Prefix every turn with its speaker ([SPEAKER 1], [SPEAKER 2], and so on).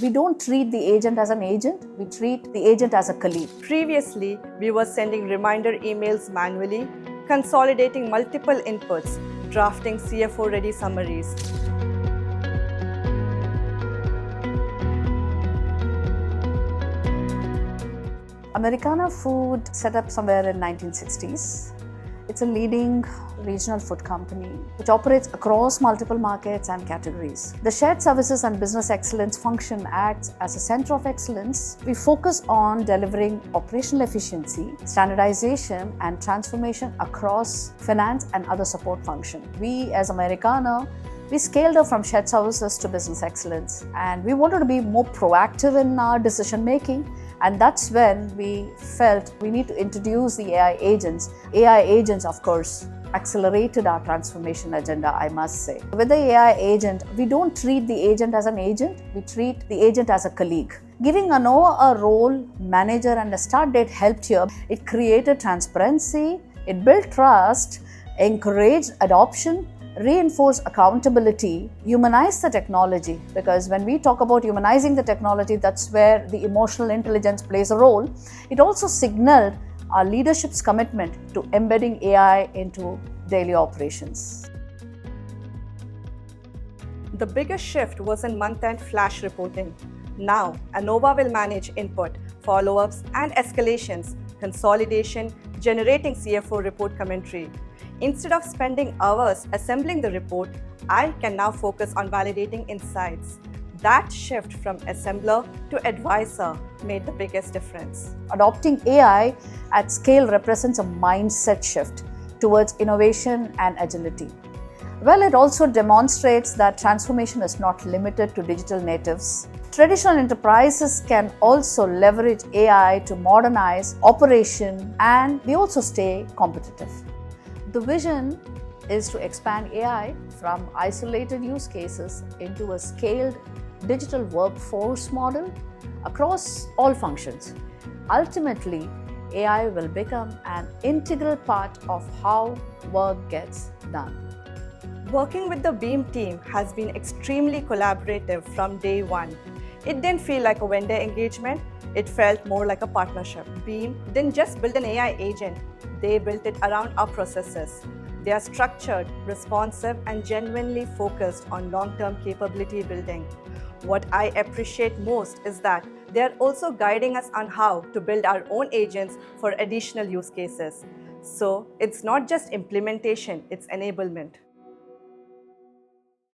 [SPEAKER 1] We don't treat the agent as an agent, we treat the agent as a colleague.
[SPEAKER 2] Previously, we were sending reminder emails manually, consolidating multiple inputs, drafting CFO-ready summaries.
[SPEAKER 1] Americana Food set up somewhere in 1960s. It's a leading regional food company which operates across multiple markets and categories. The shared services and business excellence function acts as a center of excellence. We focus on delivering operational efficiency, standardization, and transformation across finance and other support functions. We as Americana, we scaled up from shared services to business excellence, and we wanted to be more proactive in our decision making. And that's when we felt we need to introduce the AI agents. AI agents, of course, accelerated our transformation agenda, I must say. With the AI agent, we don't treat the agent as an agent, we treat the agent as a colleague. Giving Anova a role, manager, and a start date helped here. It created transparency, it built trust, encouraged adoption, reinforce accountability, humanize the technology, because when we talk about humanizing the technology, that's where the emotional intelligence plays a role. It also signaled our leadership's commitment to embedding AI into daily operations.
[SPEAKER 2] The biggest shift was in month-end flash reporting. Now, Anova will manage input, follow-ups, and escalations, consolidation, generating CFO report commentary. Instead of spending hours assembling the report, I can now focus on validating insights. That shift from assembler to advisor made the biggest difference.
[SPEAKER 1] Adopting AI at scale represents a mindset shift towards innovation and agility. Well, it also demonstrates that transformation is not limited to digital natives. Traditional enterprises can also leverage AI to modernize operation, and they also stay competitive. The vision is to expand AI from isolated use cases into a scaled digital workforce model across all functions. Ultimately, AI will become an integral part of how work gets done.
[SPEAKER 2] Working with the Beam team has been extremely collaborative from day one. It didn't feel like a vendor engagement, it felt more like a partnership. Beam didn't just build an AI agent, they built it around our processes. They are structured, responsive, and genuinely focused on long-term capability building. What I appreciate most is that they are also guiding us on how to build our own agents for additional use cases. So it's not just implementation, it's enablement.